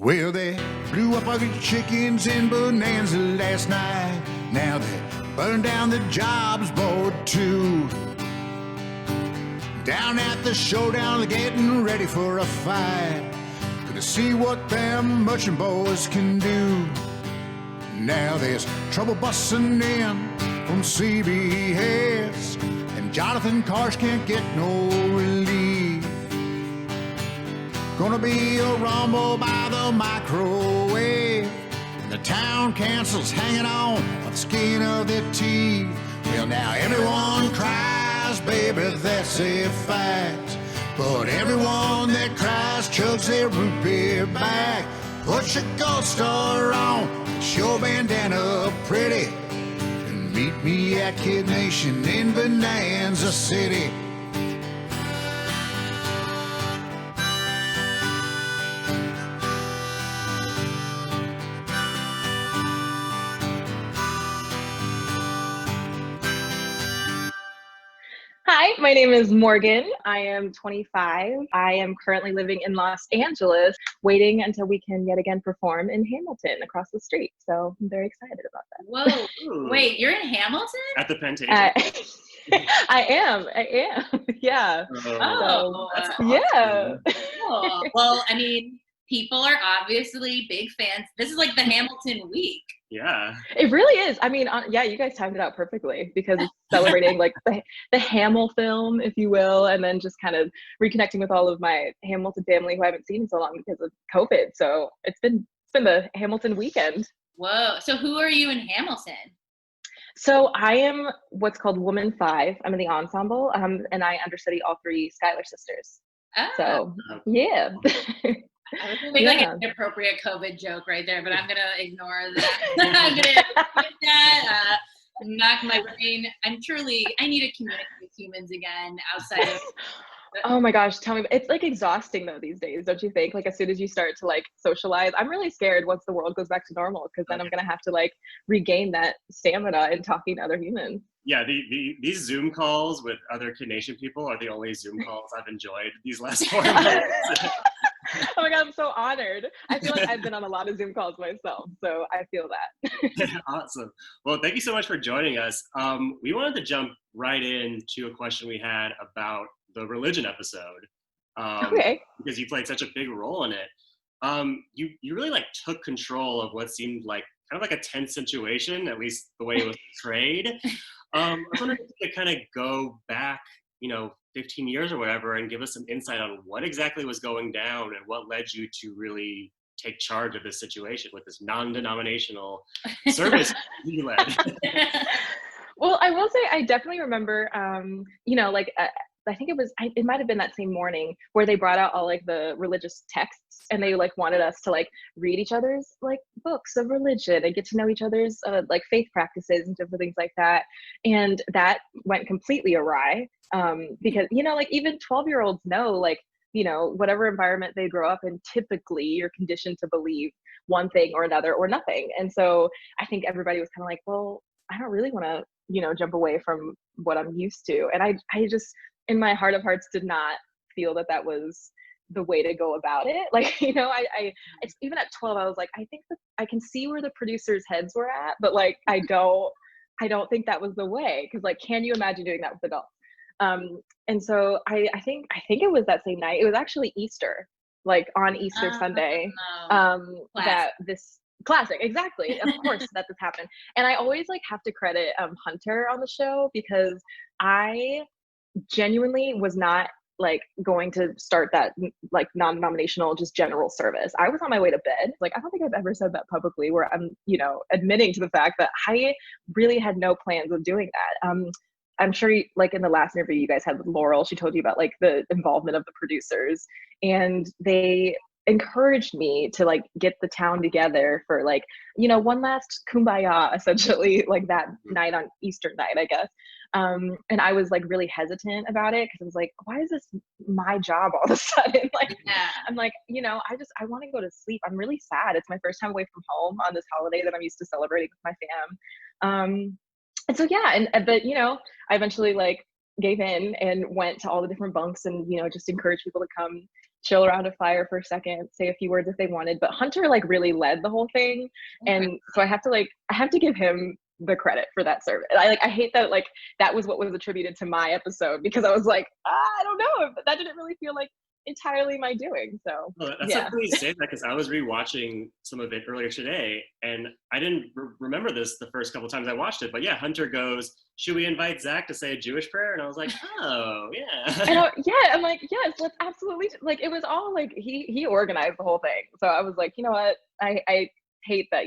Well, they blew up all the chickens in Bonanza last night. Now they burned down the jobs board too. Down at the showdown, they're getting ready for a fight. Gonna see what them merchant boys can do. Now there's trouble busting in from CBS, and Jonathan Cars can't get no relief. Gonna be a rumble by the microwave, and the town council's hanging on by the skin of their teeth. Well, now everyone cries, baby, that's a fact. But everyone that cries chugs their root beer back. Put your gold star on, get your bandana pretty, and meet me at Kid Nation in Bonanza City. Hi, my name is Morgan. I am 25. I am currently living in Los Angeles, waiting until we can yet again perform in Hamilton across the street. So I'm very excited about that. Whoa, wait, you're in Hamilton? At the Pentation? I am. Yeah. Oh, that's awesome. Yeah. Cool. Well, I mean, people are obviously big fans. This is like the Hamilton week. Yeah. It really is. I mean, yeah, you guys timed it out perfectly because it's celebrating like the Hamill film, if you will, and then just kind of reconnecting with all of my Hamilton family who I haven't seen in so long because of COVID. So it's been the Hamilton weekend. Whoa. So who are you in Hamilton? So I am what's called Woman 5. I'm in the ensemble, and I understudy all three Schuyler sisters. Oh. So yeah. I was gonna make like an inappropriate COVID joke right there, but I'm gonna ignore that. I'm gonna skip that. Knock my brain. I need to communicate with humans again outside of. Oh my gosh, tell me. It's like exhausting though these days, don't you think? Like as soon as you start to like socialize, I'm really scared once the world goes back to normal because then I'm gonna have to like regain that stamina in talking to other humans. Yeah, these Zoom calls with other Kid Nation people are the only Zoom calls I've enjoyed these last 4 months. Oh my God, I'm so honored. I feel like I've been on a lot of Zoom calls myself, so I feel that. Awesome. Well, thank you so much for joining us. We wanted to jump right into a question we had about the religion episode. Okay. Because you played such a big role in it. You really like took control of what seemed like kind of like a tense situation, at least the way it was portrayed. I was wondering if you could kind of go back, 15 years or whatever, and give us some insight on what exactly was going down and what led you to really take charge of this situation with this non-denominational service you led. Well, I will say I definitely remember, I think it might have been that same morning where they brought out all like the religious texts and they like wanted us to like read each other's like books of religion and get to know each other's like faith practices and different things like that. And that went completely awry because, like even 12-year-olds know, like, whatever environment they grow up in, typically you're conditioned to believe one thing or another or nothing. And so I think everybody was kind of like, well, I don't really want to, jump away from what I'm used to. And I just, in my heart of hearts, did not feel that was the way to go about it. Like, it's even at 12, I was like, I think that I can see where the producers' heads were at, but like, I don't think that was the way. Cause like, can you imagine doing that with adults? And so I think it was that same night. It was actually Easter, like on Easter Sunday, that this classic, exactly. Of course that this happened. And I always like have to credit Hunter on the show because I genuinely was not like going to start that like non-denominational just general service. I was on my way to bed. Like I don't think I've ever said that publicly where I'm admitting to the fact that I really had no plans of doing that. I'm sure like in the last interview you guys had with Laurel, she told you about like the involvement of the producers, and they encouraged me to like get the town together for like, one last kumbaya essentially, like that night on Easter night, I guess. And I was like really hesitant about it because I was like, why is this my job all of a sudden? Like, yeah. I'm like, I want to go to sleep. I'm really sad. It's my first time away from home on this holiday that I'm used to celebrating with my fam. And so, yeah, but I eventually like gave in and went to all the different bunks and, just encouraged people to come chill around a fire for a second, say a few words if they wanted. But Hunter like really led the whole thing. And so I have to give him the credit for that service. I hate that like that was what was attributed to my episode, because I was like, I don't know, but that didn't really feel like entirely my doing. So well, that's so funny you say that, because I was rewatching some of it earlier today, and I didn't remember this the first couple times I watched it. But yeah, Hunter goes, "Should we invite Zach to say a Jewish prayer?" And I was like, "Oh yeah." I'm like, yes, let's absolutely. Like it was all like he organized the whole thing. So I was like, you know what, I hate that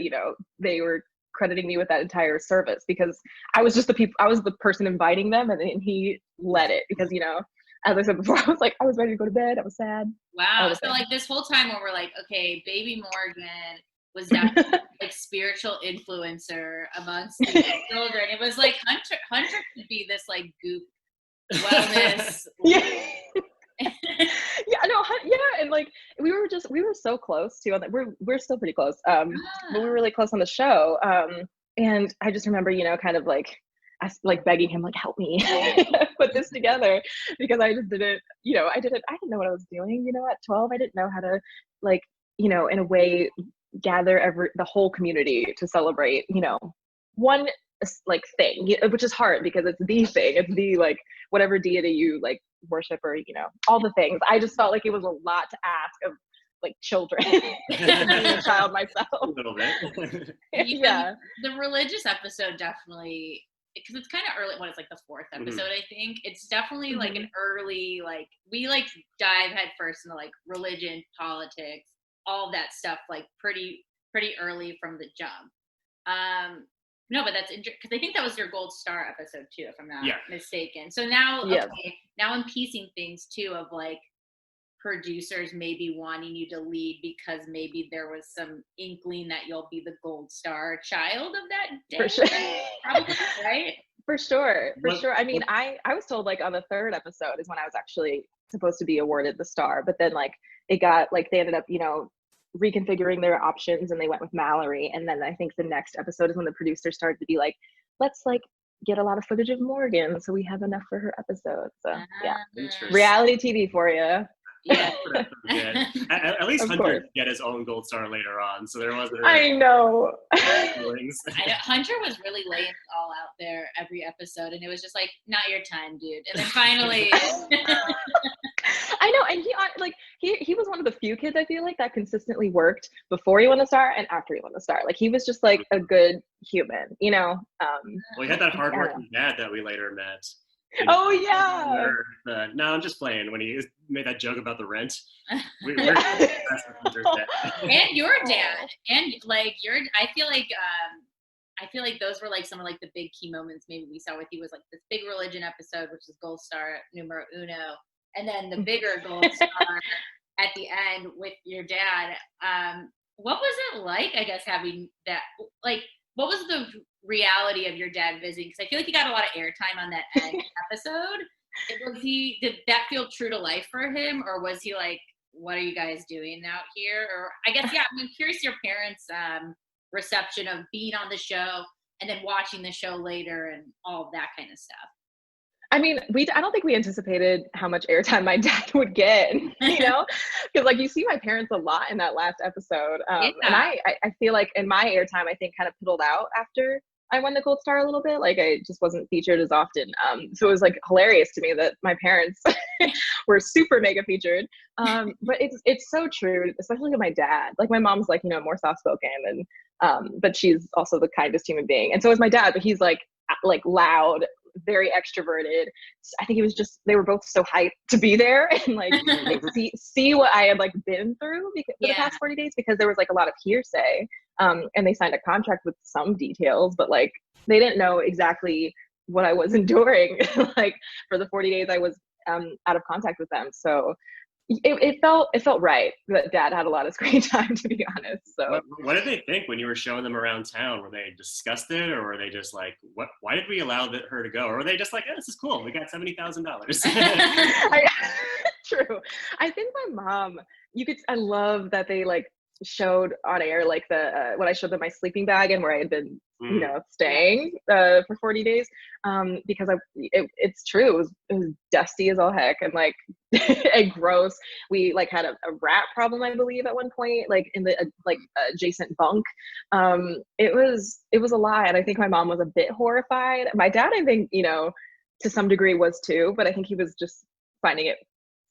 they were crediting me with that entire service, because I was just I was the person inviting them, and he led it, because as I said before, I was ready to go to bed. I was sad. Wow. So like this whole time when we're like, okay, baby Morgan was definitely like spiritual influencer amongst the children. It was like Hunter could be this like goop wellness. And like we were so close too. We're still pretty close. But we were really close on the show. And I just remember, kind of like us like begging him, like, help me put this together, because I just didn't, I didn't know what I was doing. At 12, I didn't know how to like, in a way gather the whole community to celebrate, one like thing, which is hard because it's the thing, it's the like whatever deity you like worship, or all the things. I just felt like it was a lot to ask of like children. Being a child myself. A little bit. Yeah. The religious episode definitely, because it's kind of early when it's like the fourth episode, I think it's definitely like an early, like we like dive head first into like religion, politics, all that stuff, like pretty early from the jump. No, but that's interesting, because I think that was your gold star episode too, if I'm not mistaken. So now, now I'm piecing things too of like producers maybe wanting you to lead because maybe there was some inkling that you'll be the gold star child of that day. For sure. Probably, right? For sure. I mean, I was told like on the third episode is when I was actually supposed to be awarded the star, but then like it got like they ended up, reconfiguring their options, and they went with Mallory. And then I think the next episode is when the producers started to be like, let's like get a lot of footage of Morgan so we have enough for her episode. So yeah, reality TV for you. Yeah. At least Hunter did get his own gold star later on, so there wasn't. I know. Hunter was really laying it all out there every episode, and it was just like, not your time, dude. And then finally, I know, and he was one of the few kids I feel like that consistently worked before he won the star and after he won the star. Like he was just like a good human, Well, he had that hardworking dad that we later met. Oh yeah. No, I'm just playing. When he made that joke about the rent, we're and your dad, and like I feel like those were like some of like the big key moments maybe we saw with you, was like this big religion episode, which is gold star numero uno, and then the bigger gold star at the end with your dad. What was it like, I guess, having that, like, what was the reality of your dad visiting? Because I feel like he got a lot of airtime on that end episode. Did that feel true to life for him, or was he like, what are you guys doing out here? Or I guess, I'm curious your parents' reception of being on the show and then watching the show later and all of that kind of stuff. I mean, I don't think we anticipated how much airtime my dad would get, because like you see my parents a lot in that last episode. And I feel like in my airtime, I think kind of piddled out after I won the gold star a little bit. Like I just wasn't featured as often. So it was like hilarious to me that my parents were super mega featured. But it's so true, especially with my dad. Like my mom's like, more soft spoken, and but she's also the kindest human being. And so is my dad, but he's like loud, very extroverted. I think they were both so hyped to be there and like see what I had like been through for the past 40 days, because there was like a lot of hearsay, and they signed a contract with some details, but like they didn't know exactly what I was enduring like for the 40 days I was out of contact with them. So it felt right that dad had a lot of screen time, to be honest. So what did they think when you were showing them around town? Were they disgusted, or were they just like, why did we allow her to go? Or were they just like, this is cool, we got $70,000? True. I think my mom, I love that they like showed on air like the when I showed them my sleeping bag and where I had been, you know, Yeah. staying for 40 days, because it's true, it was dusty as all heck and like and gross. We like had a rat problem, I believe, at one point, like in the like adjacent bunk. It was a lot, and I think my mom was a bit horrified. My dad, I think, you know, to some degree was too, but I think he was just finding it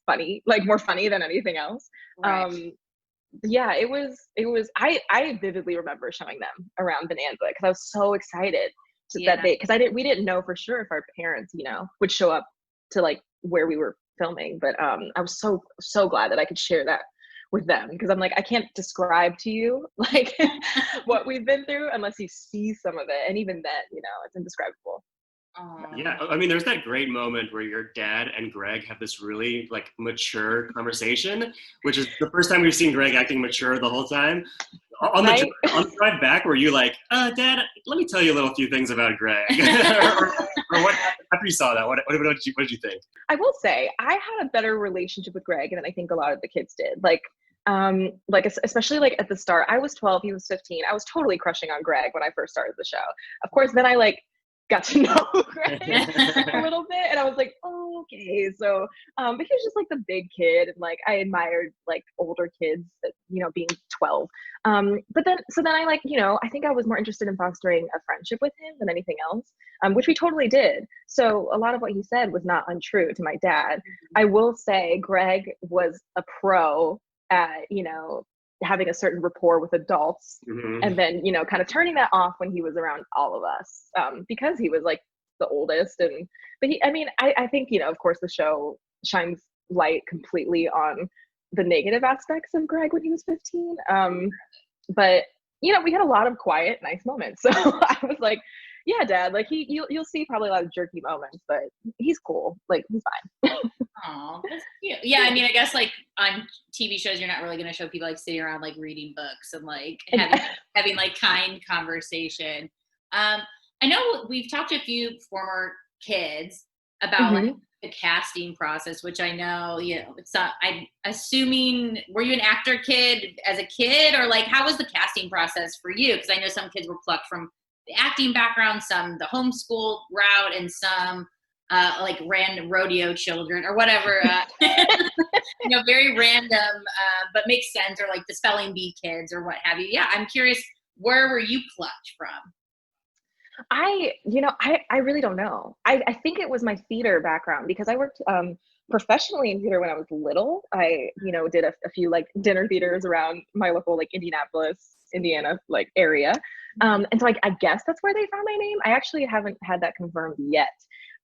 funny, like more funny than anything else. Right. Yeah, I vividly remember showing them around Bonanza because I was so excited Yeah. that we didn't know for sure if our parents, you know, would show up to like where we were filming. But I was so glad that I could share that with them, because I'm like, I can't describe to you like what we've been through unless you see some of it. And even then, you know, it's indescribable. Yeah, I mean, there's that great moment where your dad and Greg have this really like mature conversation, which is the first time we've seen Greg acting mature the whole time. On the, Right? on the drive back, were you like, Dad, let me tell you a little few things about Greg? or what, after you saw that, what did you think? I will say I had a better relationship with Greg than I think a lot of the kids did. Like especially like at the start, I was 12, he was 15. I was totally crushing on Greg when I first started the show. Of course, then I like got to know Greg a little bit, and I was like, oh, okay. So, but he was just like the big kid, and like I admired like older kids, that, you know, being 12. But then, so then I like, you know, I think I was more interested in fostering a friendship with him than anything else, which we totally did. So a lot of what he said was not untrue to my dad. I will say Greg was a pro at, you know, having a certain rapport with adults, Mm-hmm. and then, you know, kind of turning that off when he was around all of us, because he was like the oldest. And but he, I mean, I think, you know, of course the show shines light completely on the negative aspects of Greg when he was 15, but you know, we had a lot of quiet nice moments. So I was like, yeah, Dad, like you'll see probably a lot of jerky moments, but he's cool, like he's fine. Oh, that's cute. Yeah, I mean, I guess like on TV shows, you're not really going to show people like sitting around like reading books and like having like kind conversation. I know we've talked to a few former kids about like the casting process, which I know, you know, it's not, I'm assuming, were you an actor kid as a kid, or like how was the casting process for you? Because I know some kids were plucked from the acting background, some the homeschool route, and some like random rodeo children or whatever, you know, very random, but makes sense, or like the spelling bee kids or what have you. Yeah, I'm curious, where were you plucked from? You know, I really don't know. I think it was my theater background, because I worked professionally in theater when I was little. I, you know, did a few like dinner theaters around my local like Indianapolis, Indiana like area. And so I guess that's where they found my name. I actually haven't had that confirmed yet.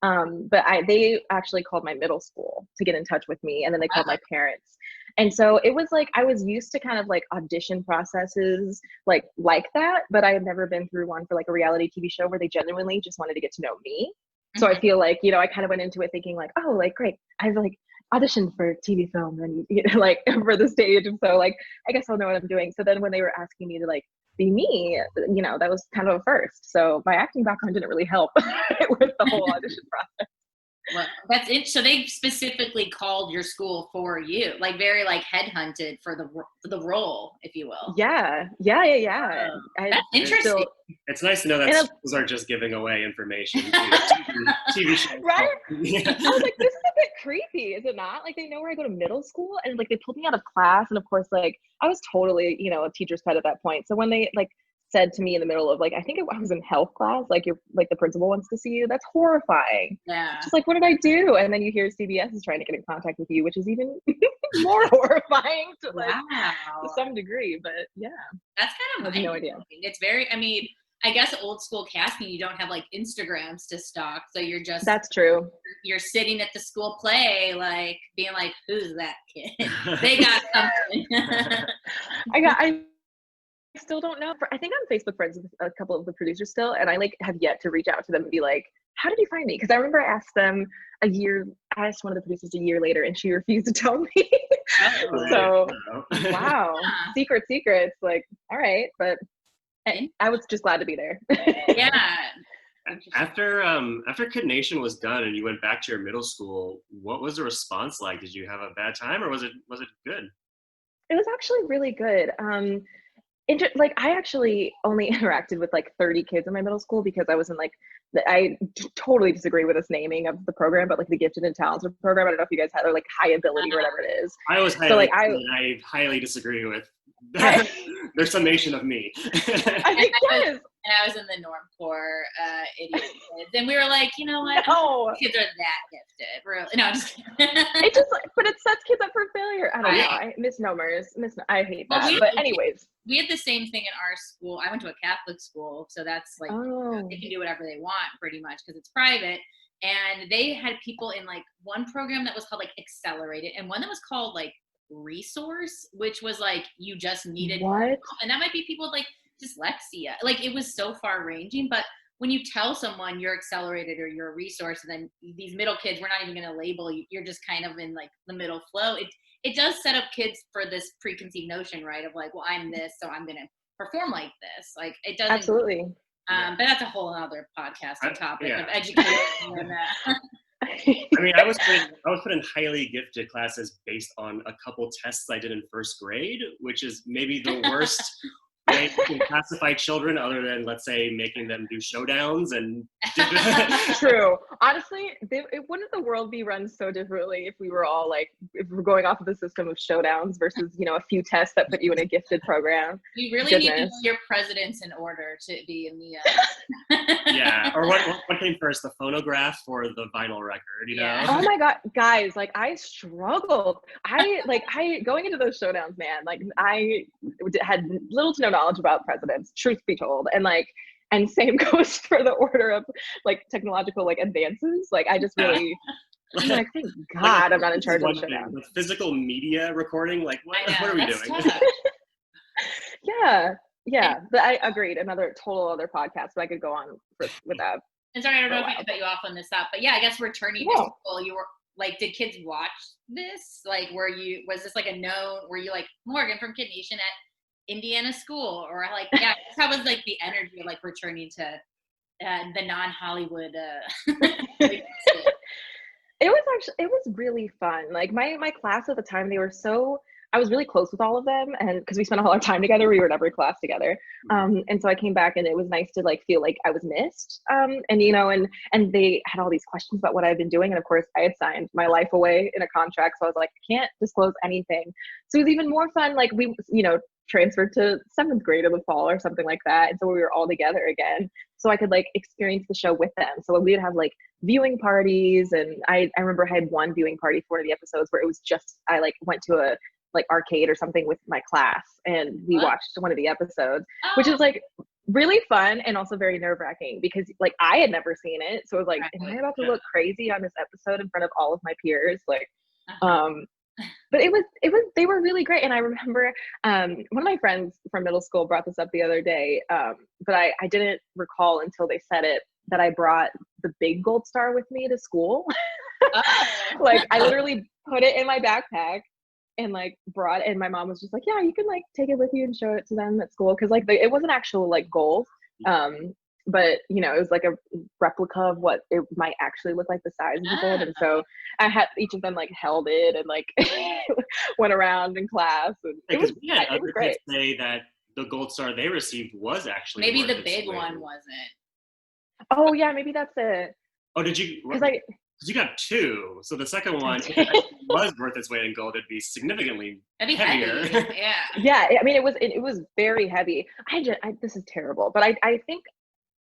But they actually called my middle school to get in touch with me, and then they called my parents. And so it was like I was used to kind of like audition processes like that, but I had never been through one for like a reality TV show where they genuinely just wanted to get to know me. So I feel like, you know, I kind of went into it thinking like, oh, like great, I've like auditioned for TV film and, you know, like for the stage, and so like I guess I'll know what I'm doing. So then when they were asking me to like be me, you know, that was kind of a first. So my acting background didn't really help with the whole audition process. Well, that's it. So they specifically called your school for you, like very like headhunted for the role, if you will. Yeah. That's interesting. It's nice to know that schools are just giving away information to TV shows. Right? Yeah. I was like, this is a bit creepy, is it not? Like they know where I go to middle school, and like they pulled me out of class, and of course like I was totally, you know, a teacher's pet at that point. So when they like said to me in the middle of like, I think I was in health class, like you're like the principal wants to see you, that's horrifying. Yeah. Just like, what did I do? And then you hear CBS is trying to get in contact with you, which is even more horrifying to like to some degree. But yeah, that's kind of I have no idea. It's very, I mean, I guess old school casting, you don't have like Instagrams to stalk, so you're just, that's true. You're sitting at the school play, like being like, who's that kid? They got something. I still don't know. I think I'm Facebook friends with a couple of the producers still, and I like have yet to reach out to them and be like, how did you find me? Because I remember I asked one of the producers a year later, and she refused to tell me. So wow, secrets, like, all right, but I was just glad to be there. Yeah. After Kid Nation was done and you went back to your middle school, what was the response like? Did you have a bad time, or was it good? It was actually really good. Like I actually only interacted with like 30 kids in my middle school because I was in like I totally disagree with this naming of the program, but like the gifted and talented program. I don't know if you guys had, or like high ability or whatever it is. I was highly, so like I highly disagree with their summation of me. I think yes. And I was in the norm core idiot kids, and we were like, you know what? No. Kids are that gifted, really? No, I'm just kidding. It just, but it sets kids up for failure. I don't know. Misnomers. I hate that. But anyways, we had the same thing in our school. I went to a Catholic school, so that's like they can do whatever they want pretty much because it's private. And they had people in like one program that was called like Accelerated, and one that was called like Resource, which was like you just needed what? And that might be people with like dyslexia. Like it was so far ranging, but when you tell someone you're accelerated or you're a resource, and then these middle kids, we're not even going to label you, you're just kind of in like the middle flow. It does set up kids for this preconceived notion, right? Of like, well, I'm this, so I'm going to perform like this. Like it doesn't. Absolutely. But that's a whole other podcast topic of education. And, I mean, I was put in highly gifted classes based on a couple tests I did in first grade, which is maybe the worst way you can classify children other than, let's say, making them do showdowns and True. Honestly, wouldn't the world be run so differently if we were all like, if we're going off of the system of showdowns versus, you know, a few tests that put you in a gifted program? You really need to know your presidents in order to be in the yeah. Or what came first, the phonograph or the vinyl record, you know? Oh my God, guys, like I struggled. I going into those showdowns, man, like I had little to no knowledge about presidents, truth be told. And same goes for the order of like technological like advances. Like I just really, I'm like, thank God I'm not in charge of the showdown. With physical media recording, like what are we doing? Yeah. But I agreed. Another total other podcast, but I could go on with that. And sorry, I don't know if I can cut you off on this stuff, but yeah, I guess returning to school, you were like, did kids watch this? Like, was this like were you like Morgan from Kid Nation at Indiana school, or like, yeah, that was like the energy of like returning to the non-Hollywood. It was really fun. Like my class at the time, I was really close with all of them, and because we spent all our time together, we were in every class together. And so I came back, and it was nice to like feel like I was missed. And you know, and they had all these questions about what I've been doing, and of course, I had signed my life away in a contract, so I was like, I can't disclose anything. So it was even more fun. Like we, you know, transferred to 7th grade in the fall or something like that, and so we were all together again, so I could like experience the show with them. So we would have like viewing parties, and I remember I had one viewing party for one of the episodes where it was just I like went to a like arcade or something with my class, and we watched one of the episodes, which is like really fun and also very nerve-wracking because like I had never seen it, so it was like, am I about to look crazy on this episode in front of all of my peers? Like but it was they were really great. And I remember one of my friends from middle school brought this up the other day, but I didn't recall until they said it that I brought the big gold star with me to school. Like I literally put it in my backpack and like brought it, and my mom was just like, yeah, you can like take it with you and show it to them at school, because like it wasn't actual like gold, but you know, it was like a replica of what it might actually look like, the size of the gold. And so I had each of them like held it and like went around in class, and it was great. Say that the gold star they received was actually maybe the big one wasn't. Oh yeah, maybe that's it. Oh, did you? Because you got 2, so the second one was worth its weight in gold. It'd be significantly heavier. Heavy. Yeah, I mean, it was very heavy. This is terrible, but I think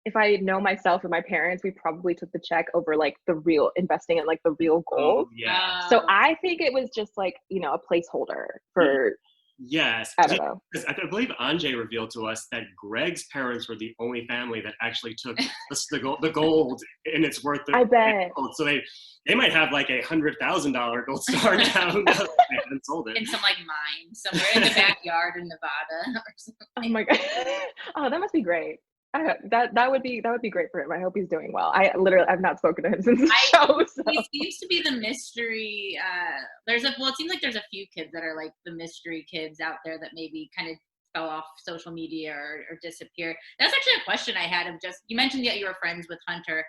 if I know myself and my parents, we probably took the check over like the real investing in like the real gold. Oh, yeah. So I think it was just like, you know, a placeholder for. Yes. I don't know. I believe Anjay revealed to us that Greg's parents were the only family that actually took the gold in its worth. I bet. So they might have like $100,000 gold star now. They haven't sold it. In some like mine somewhere in the backyard in Nevada or something. Oh my God. Oh, that must be great. That would be great for him. I hope he's doing well. I've not spoken to him since the show. So. He seems to be the mystery. It seems like there's a few kids that are like the mystery kids out there that maybe kind of fell off social media or disappeared. That's actually a question I had of just, you mentioned that you were friends with Hunter.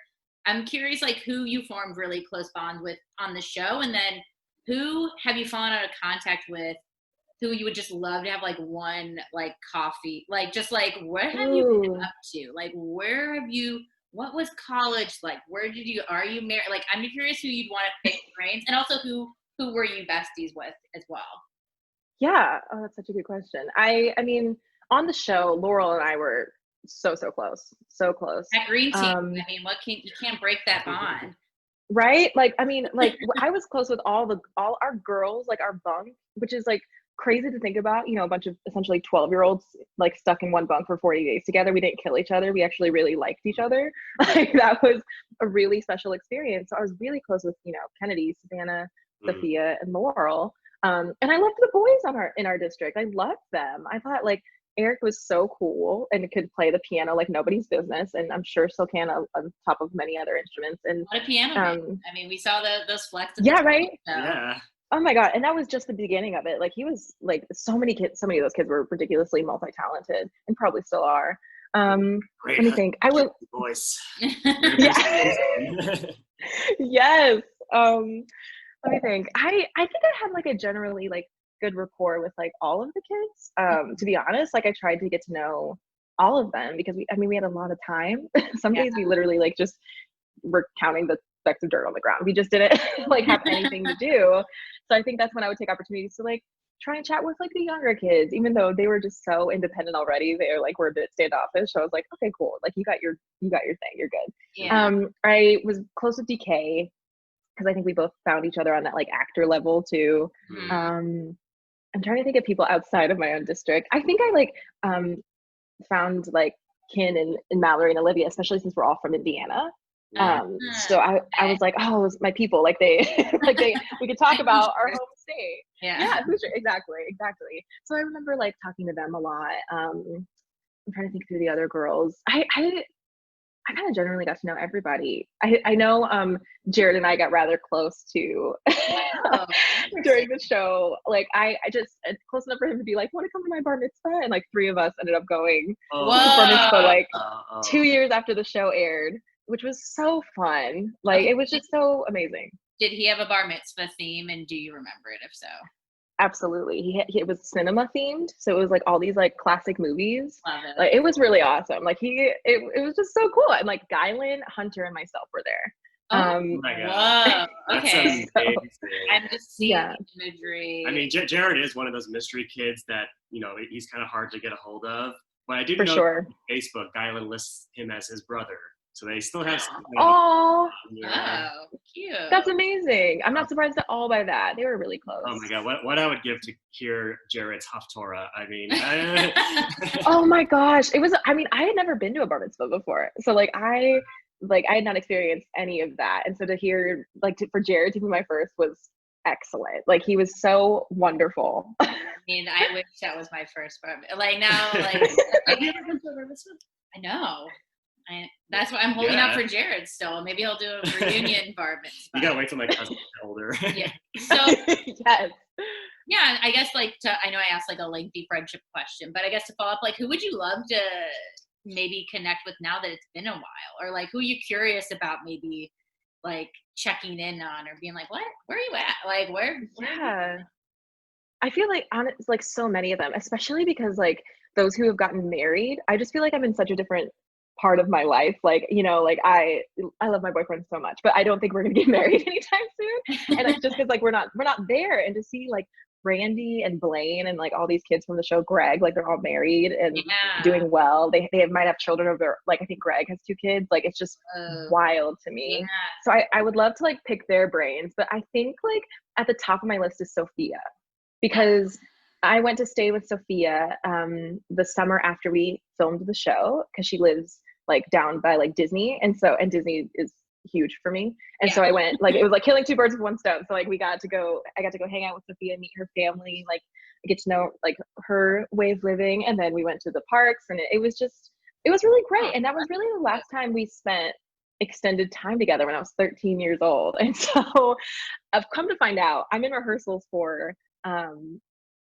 I'm curious like who you formed really close bonds with on the show, and then who have you fallen out of contact with who you would just love to have like one like coffee, like just like what have you been up to? Like where have you? What was college like? Where did you? Are you married? Like I'm curious who you'd want to pick brains, and also who were you besties with as well? Yeah. Oh, that's such a good question. I mean, on the show, Laurel and I were so close, so close. That green team. I mean, you can't break that bond. Right? Like, I mean, like I was close with all our girls, like our bunk, which is like crazy to think about, you know, a bunch of essentially 12-year-olds like stuck in one bunk for 40 days together. We didn't kill each other. We actually really liked each other. Like that was a really special experience. So I was really close with, you know, Kennedy, Savannah, Sophia, and Laurel. And I loved the boys in our district. I loved them. I thought like Eric was so cool and could play the piano like nobody's business, and I'm sure still can on top of many other instruments. And what a piano man. I mean, we saw those flexes. Yeah, right. Yeah. Oh my god! And that was just the beginning of it. Like he was like so many of those kids were ridiculously multi-talented and probably still are. Great. Let me think. I would voice. Yeah. Yes. Let me think. I think I had like a generally like good rapport with like all of the kids. To be honest, like I tried to get to know all of them because we had a lot of time. Some days we literally like just were counting the specks of dirt on the ground. We just didn't like have anything to do. So I think that's when I would take opportunities to like try and chat with like the younger kids, even though they were just so independent already. They're like, we're a bit standoffish. So I was like, okay, cool. Like you got your thing. You're good. Yeah. I was close with DK because I think we both found each other on that like actor level too. I'm trying to think of people outside of my own district. I think I like found like Kin and Mallory and Olivia, especially since we're all from Indiana. So I was like, oh, it's my people. Like they we could talk about our home state. Yeah, Hoosier, exactly. So I remember like talking to them a lot. I'm trying to think through the other girls. I kind of generally got to know everybody. I know Jared and I got rather close to during the show. Like it's close enough for him to be like, want to come to my bar mitzvah? And like 3 of us ended up going to bar mitzvah like 2 years after the show aired, which was so fun. Like it was just so amazing. Did he have a bar mitzvah theme, and do you remember it if so? Absolutely. It was cinema themed. So it was like all these like classic movies. Love it. Like it was really awesome. Like it was just so cool. And like Guylan, Hunter, and myself were there. Oh my God. Whoa. Okay. So, I'm just seeing imagery. I mean, Jared is one of those mystery kids that, you know, he's kind of hard to get a hold of. But I do know on Facebook, Guylan lists him as his brother. So they still have some. Oh, cute. That's amazing. I'm not surprised at all by that. They were really close. Oh my God, what I would give to hear Jared's Haftorah. I mean, oh my gosh. I had never been to a bar mitzvah before. So like I had not experienced any of that. And so to hear for Jared to be my first was excellent. Like he was so wonderful. I mean, I wish that was my first bar mitzvah. Like now, like have you ever been to a bar mitzvah? I know. That's why I'm holding out for Jared still. Maybe he'll do a reunion bar mitzvah. You gotta wait till my cousin's older. Yeah. So yes. Yeah, I guess I know I asked like a lengthy friendship question, but I guess to follow up, like who would you love to maybe connect with now that it's been a while? Or like who are you curious about maybe like checking in on or being like, what? Where are you at? Like where Yeah. I feel like so many of them, especially because like those who have gotten married, I just feel like I'm in such a different part of my life. Like, you know, like I love my boyfriend so much, but I don't think we're gonna get married anytime soon. And it's just because like we're not there. And to see like Randy and Blaine and like all these kids from the show, Greg, like they're all married and doing well. They might have children of their, like I think Greg has 2 kids. Like it's just wild to me. So I would love to like pick their brains, but I think like at the top of my list is Sophia, because I went to stay with Sophia the summer after we filmed the show, because she lives like down by like Disney, and Disney is huge for me. And so I went, like it was like killing 2 birds with 1 stone. So like I got to go hang out with Sophia, meet her family, like get to know like her way of living, and then we went to the parks, and it was really great. And that was really the last time we spent extended time together, when I was 13 years old. And so I've come to find out I'm in rehearsals for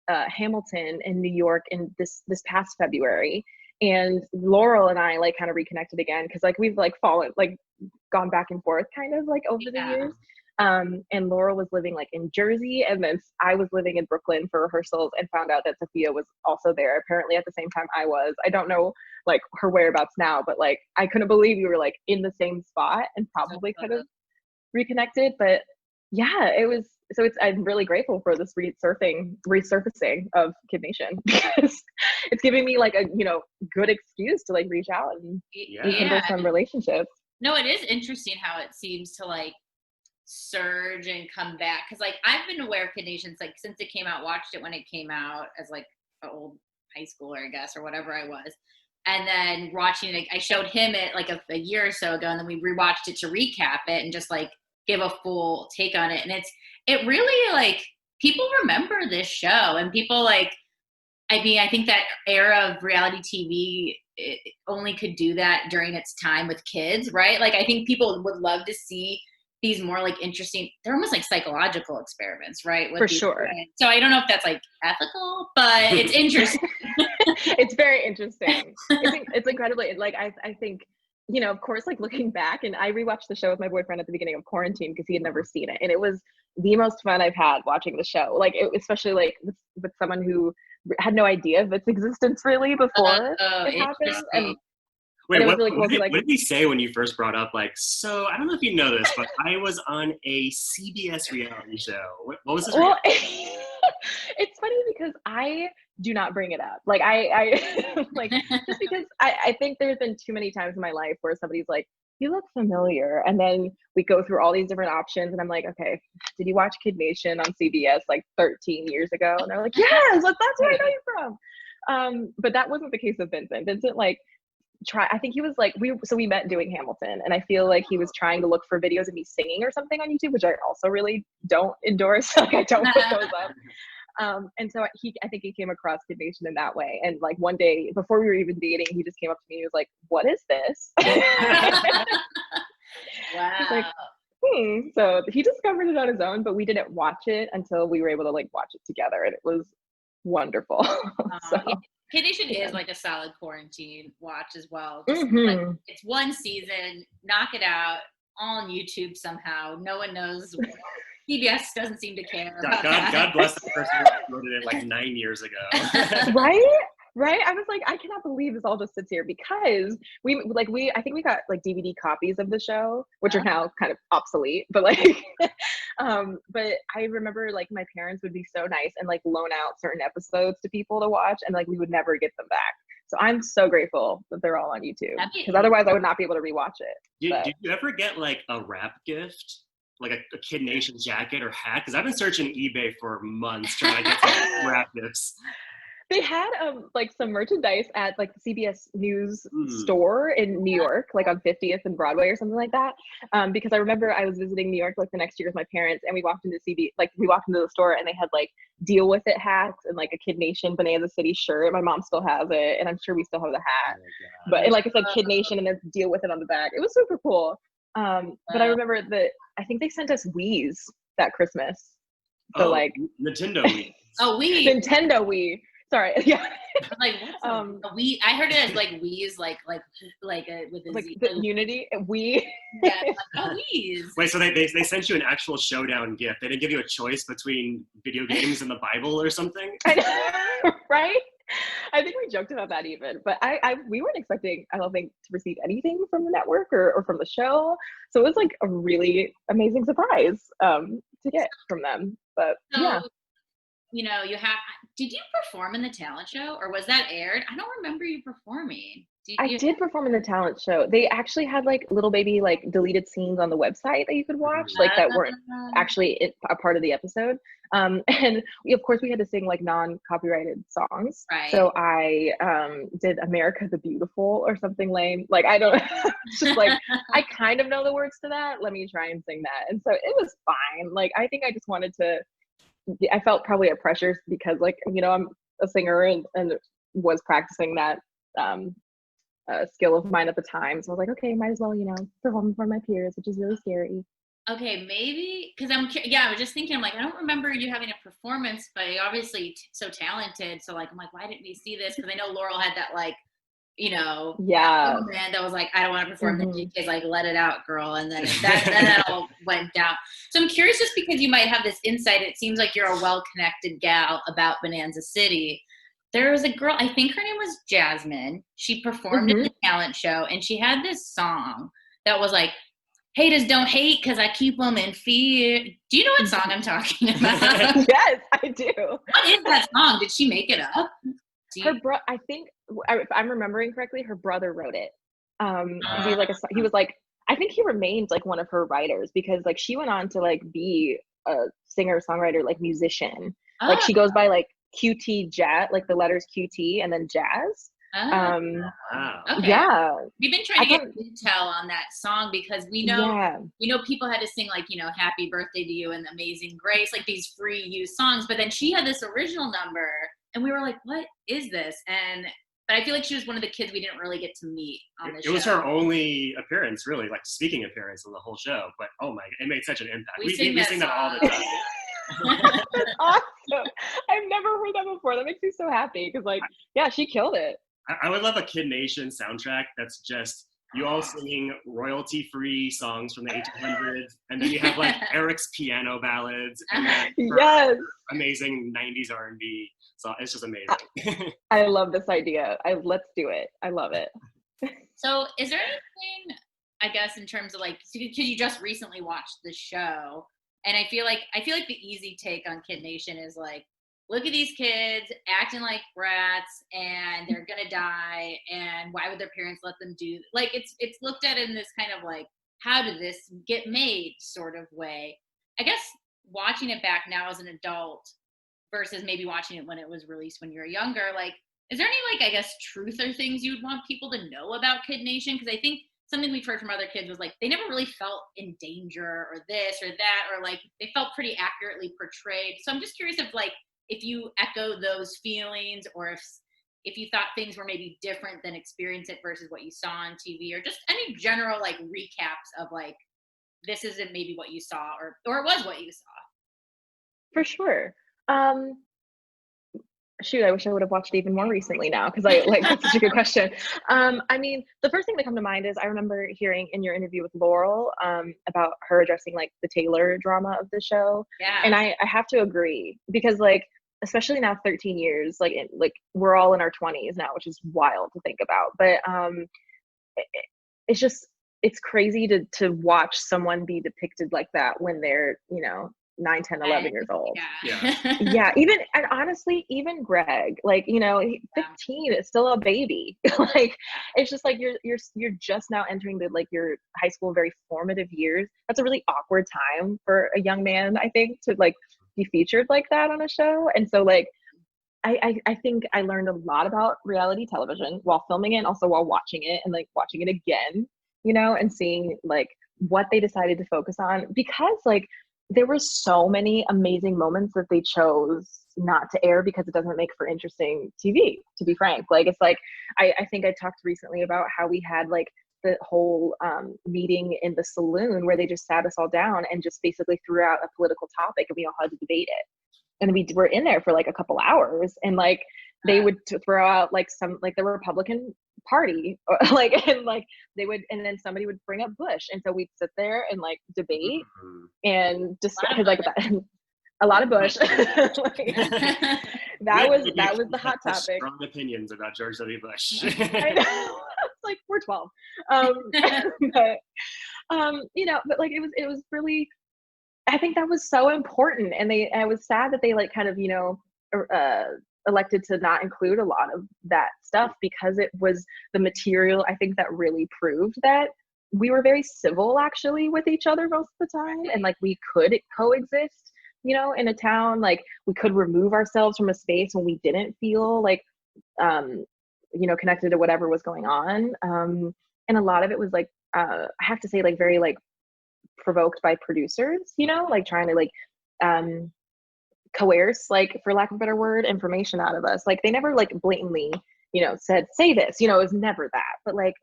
Hamilton in New York in this past February, and Laurel and I like kind of reconnected again, because like we've like gone back and forth kind of like over the years. And Laurel was living like in Jersey, and then I was living in Brooklyn for rehearsals, and found out that Sophia was also there apparently at the same time I was. I don't know like her whereabouts now, but like I couldn't believe we were like in the same spot and probably could have reconnected. But yeah, it was, so I'm really grateful for this resurfacing of Kid Nation, because it's giving me like a, you know, good excuse to like reach out and rekindle some relationships. No, it is interesting how it seems to like surge and come back, because like I've been aware of Kid Nation like since it came out, watched it when it came out as like an old high schooler, I guess, or whatever I was, and then watching it, I showed him it like a year or so ago, and then we rewatched it to recap it and just like give a full take on it. And it really like people remember this show, and people like, I mean, I think that era of reality TV, it only could do that during its time with kids, right? Like I think people would love to see these more like interesting, they're almost like psychological experiments, right? For sure. So I don't know if that's like ethical, but it's interesting. It's very interesting. It's incredibly, like I think, you know, of course, like looking back, and I rewatched the show with my boyfriend at the beginning of quarantine because he had never seen it, and it was the most fun I've had watching the show. Like especially like with someone who had no idea of its existence really before it happened. And wait, it was what, really cool what, did, like, what did he say when you first brought up, like, so I don't know if you know this, but I was on a CBS reality show. What was this? Well, it's funny because I do not bring it up. Like I like, just because I think there's been too many times in my life where somebody's like, you look familiar. And then we go through all these different options, and I'm like, okay, did you watch Kid Nation on CBS like 13 years ago? And they're like, yes, that's where I know you from. But that wasn't the case with Vincent. Vincent like I think he was like, we met doing Hamilton, and I feel like he was trying to look for videos of me singing or something on YouTube, which I also really don't endorse. Like I don't put those up. And so I think he came across Kid Nation in that way. And like one day before we were even dating, he just came up to me and he was like, what is this? Wow. Like, So he discovered it on his own, but we didn't watch it until we were able to like watch it together, and it was wonderful. So, yeah. Kid Nation is like a solid quarantine watch as well. Just like, it's one season, knock it out, all on YouTube somehow. No one knows. CBS doesn't seem to care. God bless the person who wrote it like 9 years ago. Right? I was like, I cannot believe this all just sits here, because I think we got like DVD copies of the show, which are now kind of obsolete, but like, but I remember like my parents would be so nice and like loan out certain episodes to people to watch, and like we would never get them back. So I'm so grateful that they're all on YouTube, because otherwise I would not be able to rewatch it. Did you ever get like a wrap gift? Like a Kid Nation jacket or hat? Because I've been searching eBay for months trying to get some wrap gifts. They had like some merchandise at like the CBS News store in New York, like on 50th and Broadway or something like that. Because I remember I was visiting New York like the next year with my parents, and we walked into the store, and they had like Deal With It hats and like a Kid Nation Bonanza City shirt. My mom still has it, and I'm sure we still have the hat. But like I said, Kid Nation, and then Deal With It on the back. It was super cool. But I remember that I think they sent us Wii's that Christmas. So like Nintendo Wii. Oh, Wii. Nintendo Wii. Sorry. Yeah. Like what's a Wii? I heard it as like Wii's, like with a like Z. the Unity Wii. Yeah, like, Wii's. Wait, so they sent you an actual showdown gift? They didn't give you a choice between video games and the Bible or something? I know, right? I think we joked about that even, but we weren't expecting, I don't think, to receive anything from the network or from the show. So it was like a really amazing surprise to get from them. But so, yeah. You know, did you perform in the talent show, or was that aired? I don't remember you performing. I did perform in the talent show. They actually had like little baby like deleted scenes on the website that you could watch, like that weren't actually a part of the episode. And of course we had to sing like non-copyrighted songs. Right. So I did America the Beautiful or something lame. Like I don't, it's just like, I kind of know the words to that. Let me try and sing that. And so it was fine. Like I think I just wanted to, I felt probably a pressure because like, you know, I'm a singer and was practicing that skill of mine at the time. So I was like, okay, might as well, you know, perform for my peers, which is really scary. Okay, maybe, because I was just thinking, I'm like, I don't remember you having a performance, but you're obviously so talented. So like, I'm like, why didn't we see this? Because I know Laurel had that like you know, Yeah. man that was like, I don't want to perform. Then GK's like, let it out, girl. And then that all went down. So I'm curious, just because you might have this insight, it seems like you're a well-connected gal about Bonanza City. There was a girl, I think her name was Jasmine. She performed at the talent show, and she had this song that was like, haters don't hate because I keep them in fear. Do you know what song I'm talking about? Yes, I do. What is that song? Did she make it up? I think, if I'm remembering correctly, her brother wrote it. He was like, I think he remained like one of her writers, because like she went on to like be a singer songwriter, like musician. Like she goes by like QT Jazz, like the letters QT and then Jazz. Wow. Okay. Yeah. We've been trying to get intel on that song, because we know people had to sing like, you know, Happy Birthday to You and Amazing Grace, like these free use songs. But then she had this original number, and we were like, what is this? But I feel like she was one of the kids we didn't really get to meet on the show. It was her only appearance, really, like speaking appearance on the whole show. But oh my, it made such an impact. We sing that all the time. That's awesome. I've never heard that before. That makes me so happy, because like, yeah, she killed it. I would love a Kid Nation soundtrack that's just you all singing royalty-free songs from the 1800s, and then you have like Eric's piano ballads, and then amazing 90s R&B. So it's just amazing. I love this idea. Let's do it. I love it. So is there anything, I guess, in terms of like, because you just recently watched the show, and I feel like the easy take on Kid Nation is like, look at these kids acting like brats and they're gonna die, and why would their parents let them do, like, it's looked at in this kind of like, how did this get made sort of way. I guess watching it back now as an adult versus maybe watching it when it was released when you were younger, like, is there any like, I guess, truth or things you would want people to know about Kid Nation? Because I think something we've heard from other kids was like, they never really felt in danger or this or that, or like they felt pretty accurately portrayed. So I'm just curious if you echo those feelings, or if you thought things were maybe different than experience it versus what you saw on TV, or just any general like recaps of like, this isn't maybe what you saw, or it was what you saw. For sure. Shoot, I wish I would have watched it even more recently now, because that's such a good question. I mean, the first thing that come to mind is I remember hearing in your interview with Laurel about her addressing like the Taylor drama of the show. Yeah. And I have to agree, because like, especially now 13 years, like we're all in our 20s now, which is wild to think about. But it's crazy to watch someone be depicted like that when they're, 9, 10, 11 years old. Yeah. Even, and honestly, even Greg, like, 15 is still a baby. Like, it's just like you're just now entering your high school, very formative years. That's a really awkward time for a young man, I think, to like be featured like that on a show. And so like, I think I learned a lot about reality television while filming it, and also while watching it, and like watching it again, and seeing like what they decided to focus on, because like there were so many amazing moments that they chose not to air because it doesn't make for interesting TV, to be frank. Like, it's like, I think I talked recently about how we had like the whole meeting in the saloon where they just sat us all down and just basically threw out a political topic, and we all had to debate it. And we were in there for like a couple hours, and like they would throw out like some, like the Republican Party, and then somebody would bring up Bush, and so we'd sit there and like debate and discuss, because like that, a lot of Bush. that was the hot topic. Strong opinions about George W. Bush. I know. It's like, we're 12. But but like it was really, I think that was so important, and I was sad that they like kind of elected to not include a lot of that stuff, because it was the material, I think, that really proved that we were very civil actually with each other most of the time, and like we could coexist, in a town. Like we could remove ourselves from a space when we didn't feel like connected to whatever was going on, and a lot of it was like I have to say, like very like provoked by producers, like trying to like coerce, like, for lack of a better word, information out of us. Like they never like blatantly said, say this, it was never that. But like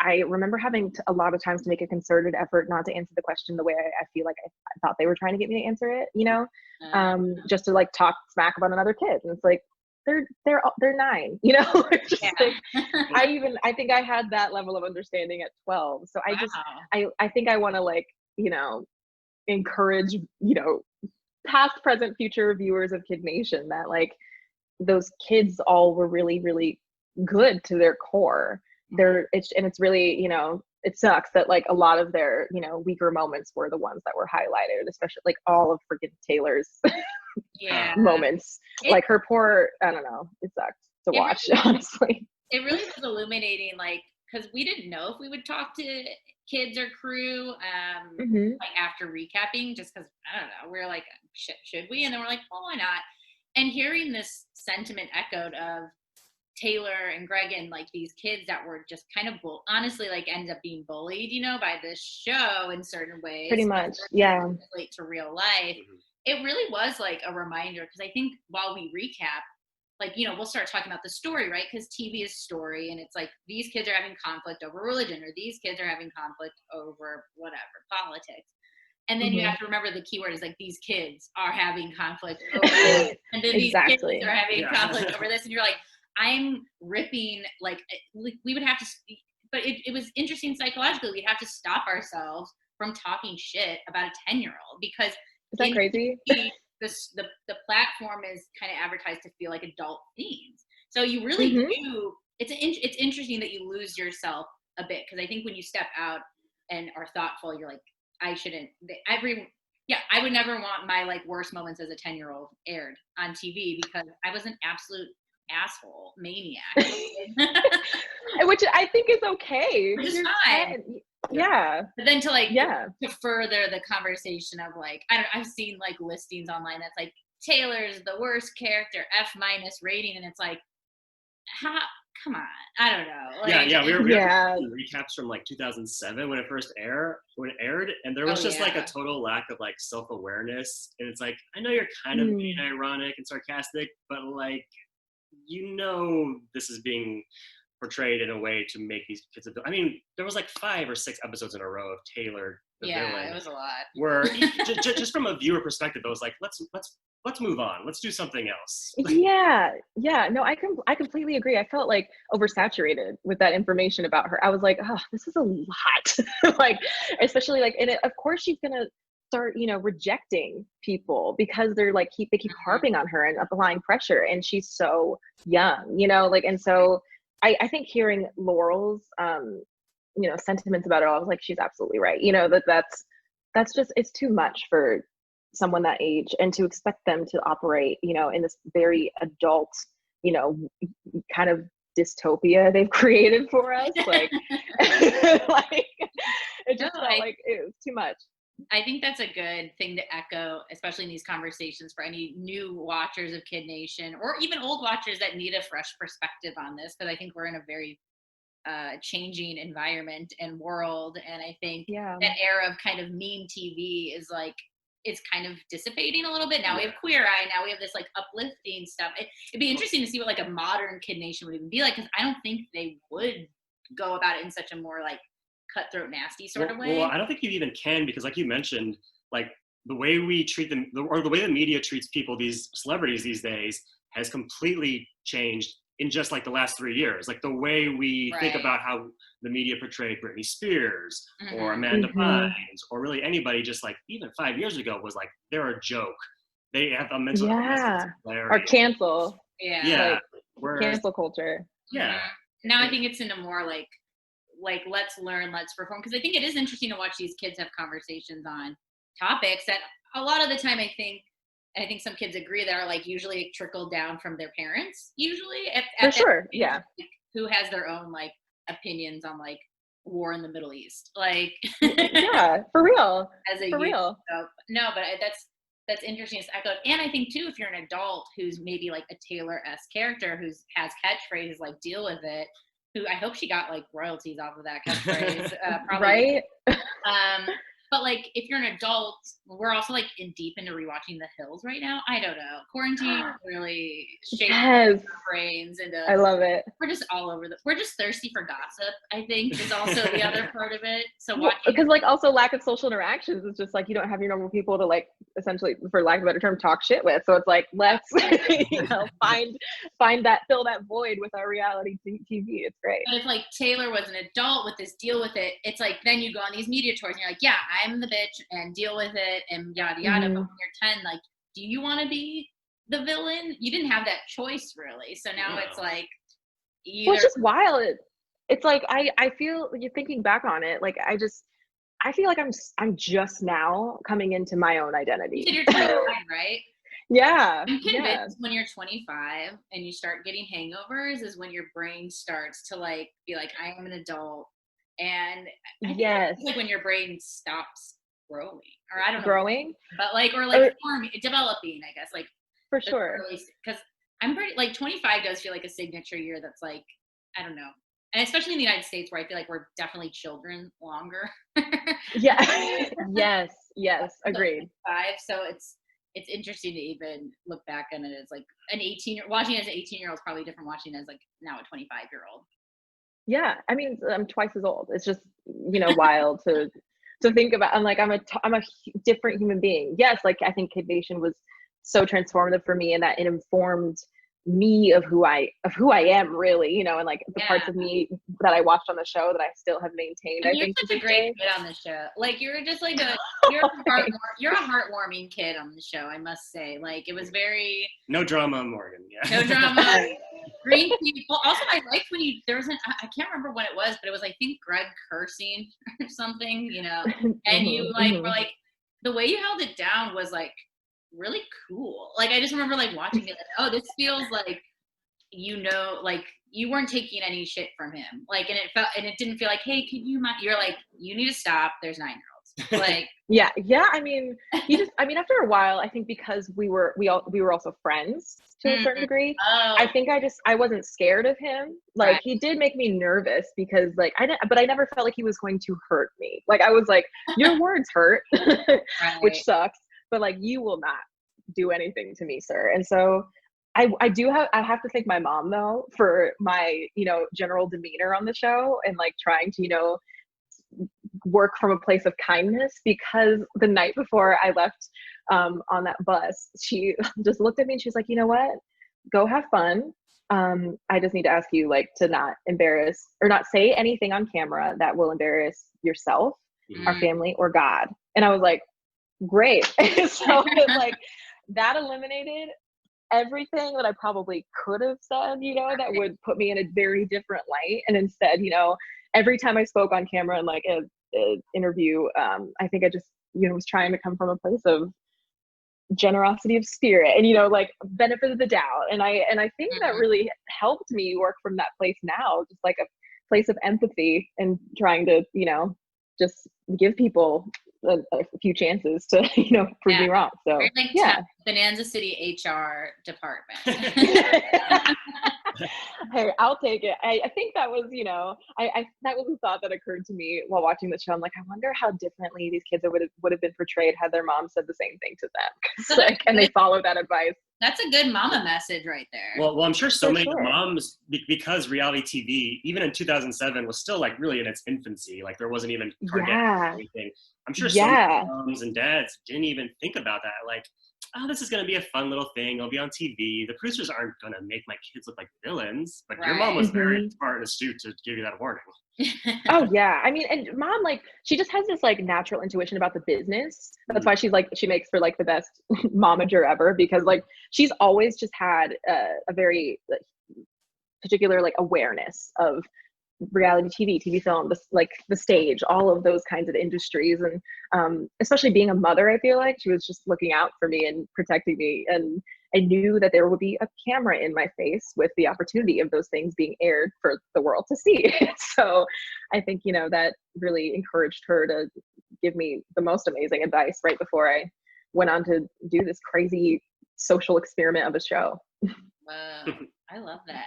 I remember having a lot of times to make a concerted effort not to answer the question the way I feel like I thought they were trying to get me to answer it, just to like talk smack about another kid. And it's like, they're 9, you know. Just Yeah. like, I think I had that level of understanding at 12. So I think I want to, like, you know, encourage, you know, past, present, future viewers of Kid Nation that, like, those kids all were really, really good to their core. It's really, you know, it sucks that, like, a lot of their, you know, weaker moments were the ones that were highlighted, especially like all of freaking Taylor's moments. Like her poor, I don't know, it sucked to watch, really, honestly. It really was illuminating, like, because we didn't know if we would talk to kids or crew like after recapping, just because, I don't know, we're like, should we? And then we're like, well, why not? And hearing this sentiment echoed of Taylor and Greg and, like, these kids that were just kind of honestly, like, ended up being bullied, you know, by this show in certain ways. Pretty much, yeah. Relate to real life. It really was like a reminder, because I think while we recap, like, you know, we'll start talking about the story, right? Because TV is story, and it's like these kids are having conflict over religion, or these kids are having conflict over whatever, politics. And then you have to remember the keyword is, like, these kids are having conflict over this, and then these kids are having conflict over this, and you're like, I'm ripping, like we would have to, but it was interesting psychologically. We'd have to stop ourselves from talking shit about a 10-year-old, because is that crazy? The platform is kind of advertised to feel like adult themes. So you really do. It's interesting that you lose yourself a bit, because I think when you step out and are thoughtful, you're like, I shouldn't. I would never want my, like, worst moments as a 10-year-old aired on TV, because I was an absolute asshole maniac. Which I think is okay. Which is fine. Yeah. But then to, like, to further the conversation of, like, I don't know, I've seen, like, listings online that's like, Taylor's the worst character, F- rating, and it's like, come on, I don't know. Like, we were recaps from, like, 2007 when it aired, and there was just like a total lack of, like, self-awareness, and it's like, I know you're kind of being ironic and sarcastic, but, like, you know, this is being portrayed in a way to make these kids. I mean, there was like 5 or 6 episodes in a row of Taylor the villain. It was a lot. Where just from a viewer perspective, it was like, let's move on. Let's do something else. No, I completely agree. I felt, like, oversaturated with that information about her. I was like, oh, this is a lot. Like, especially, like, and of course she's gonna start, you know, rejecting people because they're like, they keep harping on her and applying pressure, and she's so young, you know, like, and so I think hearing Laurel's you know, sentiments about it all, I was like, she's absolutely right, you know, that's just, it's too much for someone that age, and to expect them to operate, you know, in this very adult, you know, kind of dystopia they've created for us, like like it just felt like it was too much. I think that's a good thing to echo, especially in these conversations, for any new watchers of Kid Nation, or even old watchers that need a fresh perspective on this, because I think we're in a very changing environment and world, and I think that era of kind of meme TV is, like, it's kind of dissipating a little bit. Now we have Queer Eye, now we have this, like, uplifting stuff. It'd be interesting to see what, like, a modern Kid Nation would even be like, because I don't think they would go about it in such a more, like, cutthroat, nasty sort of way. Well, I don't think you even can, because, like you mentioned, like, the way we treat them, or the way the media treats people, these celebrities these days, has completely changed in just, like, the last 3 years. Like, the way we think about how the media portrayed Britney Spears or Amanda Bynes, or really anybody, just, like, even 5 years ago, was like, they're a joke. They have a mental illness. Or cancel. Like, cancel culture. Now I think it's in a more like let's learn, let's perform, because I think it is interesting to watch these kids have conversations on topics that a lot of the time I think some kids agree that are, like, usually trickled down from their parents, usually for sure, who has their own, like, opinions on, like, war in the Middle East, like for real, as a real. So, no, but that's interesting. It's echoed. And I think too, if you're an adult who's maybe, like, a Taylor-esque character who has catchphrases like "deal with it," who I hope she got, like, royalties off of that catchphrase, probably. Right. But like, if you're an adult, we're also like deep into rewatching The Hills right now. I don't know. Quarantine really shaped our brains into. I love it. We're just all over we're just thirsty for gossip, I think, is also the other part of it. So because like also lack of social interactions is just like you don't have your normal people to like essentially, for lack of a better term, talk shit with. So it's like let's find that, fill that void with our reality TV. It's great. But if like Taylor was an adult with this, deal with it, it's like then you go on these media tours and you're like, yeah, I'm the bitch and deal with it and yada yada. But when you're 10, like, do you want to be the villain? You didn't have that choice really. So now it's like well, it's just wild. It's like I feel, you're thinking back on it, like I feel like I'm just now coming into my own identity. You're 25, right? Yeah. I'm convinced when you're 25 and you start getting hangovers is when your brain starts to like be like, I am an adult. And I think it's like when your brain stops growing, or I don't know. Growing? But like, or like forming, developing, I guess. Like for sure. Because I'm pretty, like 25 does feel like a signature year that's like, I don't know. And especially in the United States where I feel like we're definitely children longer. Yeah. Yes. Agreed. So it's interesting to even look back on it as like watching as an 18-year-old is probably different watching as like now a 25-year-old. Yeah. I mean, I'm twice as old. It's just, wild to think about. I'm like, I'm a different human being. Yes. Like I think Kid Nation was so transformative for me in that it informed me of who I am really, and like the parts of me that I watched on the show that I still have maintained. And you're such a great kid on the show. Like you're just like you're a heartwarming kid on the show, I must say. Like it was very no drama, Morgan. Yeah. No drama. Green people. Also, I liked when there was I can't remember what it was, but it was I think Greg cursing or something, and you like were like the way you held it down was like really cool. Like I just remember like watching it like, oh, this feels like like you weren't taking any shit from him. Like and it didn't feel like, hey, can you you're like, you need to stop, there's 9-year-olds. Like yeah. I mean after a while, I think because we were also friends to a certain degree. I think I wasn't scared of him. Like he did make me nervous because like but I never felt like he was going to hurt me. Like I was like, your words hurt, which sucks. But like, you will not do anything to me, sir. And so I have to thank my mom though for my, general demeanor on the show and like trying to, work from a place of kindness, because the night before I left on that bus, she just looked at me and she's like, you know what, go have fun. I just need to ask you like to not embarrass or not say anything on camera that will embarrass yourself, our family, or God. And I was like, great. So like that eliminated everything that I probably could have said, that would put me in a very different light. And instead, every time I spoke on camera in like an interview, I think I just, was trying to come from a place of generosity of spirit and, like benefit of the doubt. And I think that really helped me work from that place now, just like a place of empathy and trying to, just give people a few chances to prove me wrong. So like Bonanza City HR department. Hey, I'll take it. I think that was that was a thought that occurred to me while watching the show. I'm like, I wonder how differently these kids would have been portrayed had their mom said the same thing to them. Like, and they follow that advice. That's a good mama message right there. Well, I'm sure so many moms, because reality TV, even in 2007, was still like really in its infancy. Like there wasn't even target or anything. I'm sure so many moms and dads didn't even think about that. Like, oh, this is going to be a fun little thing. It'll be on TV. The producers aren't going to make my kids look like villains. But your mom was very smart and astute to give you that warning. Oh yeah. I mean, and mom, like, she just has this like natural intuition about the business. That's why she's like, she makes for like the best momager ever, because like she's always just had a very like, particular like awareness of reality TV film, like the stage, all of those kinds of industries. And especially being a mother, I feel like she was just looking out for me and protecting me. And I knew that there would be a camera in my face with the opportunity of those things being aired for the world to see. So I think, that really encouraged her to give me the most amazing advice right before I went on to do this crazy social experiment of a show. Wow. I love that.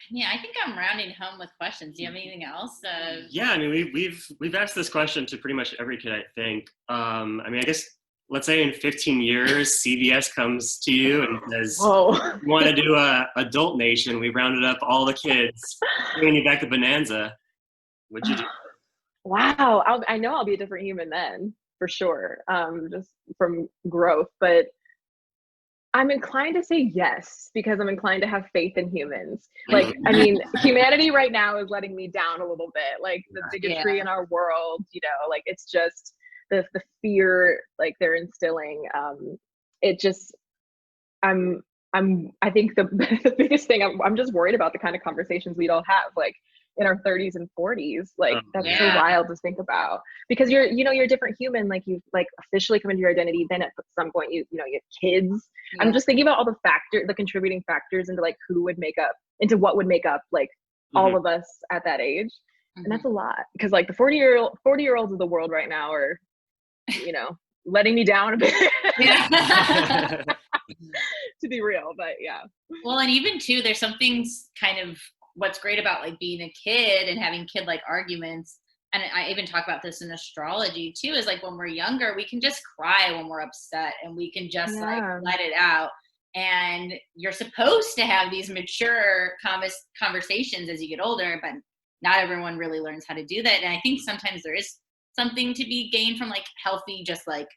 Yeah, I think I'm rounding home with questions. Do you have anything else? Yeah, I mean, we've asked this question to pretty much every kid, I think. I mean, I guess let's say in 15 years, CVS comes to you and says, Whoa. "We want to do a adult nation. We rounded up all the kids, bringing you back to Bonanza." What'd you do? Wow. I know I'll be a different human then, for sure. Just from growth, but I'm inclined to say yes because I'm inclined to have faith in humans. Like, I mean, humanity right now is letting me down a little bit. Like the bigotry in our world, you know, like it's just the fear like they're instilling. It just I think the the biggest thing I'm just worried about the kind of conversations we'd all have like in our 30s and 40s. Like that's so wild to think about because you're a different human. Like you like officially come into your identity. Then at some point you have kids. I'm just thinking about all the contributing factors into like what would make up like all of us at that age. And that's a lot because like the 40-year-olds of the world right now are, you know, letting me down a bit. To be real, but yeah. Well, and even too, there's some things kind of what's great about like being a kid and having kid like arguments. And I even talk about this in astrology too, is like when we're younger, we can just cry when we're upset and we can just like let it out. And you're supposed to have these mature conversations as you get older, but not everyone really learns how to do that. And I think sometimes there is something to be gained from like healthy, just like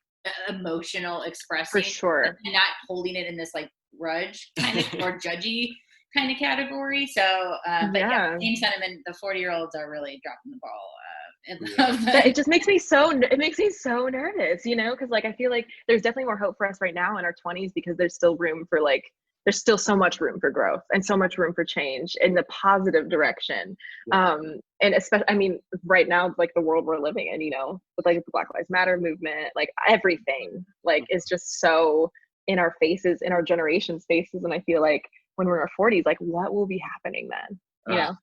emotional expressing, for sure, and not holding it in this like grudge kind of or judgy kind of category. So, but yeah, same sentiment. The 40-year-olds are really dropping the ball. It just makes me so nervous, you know, because like I feel like there's definitely more hope for us right now in our 20s because there's still so much room for growth and so much room for change in the positive direction. And especially, I mean, right now, like the world we're living in, you know, with like the Black Lives Matter movement, like everything like is just so in our faces, in our generation's faces. And I feel like when we're in our 40s, like what will be happening then? You know?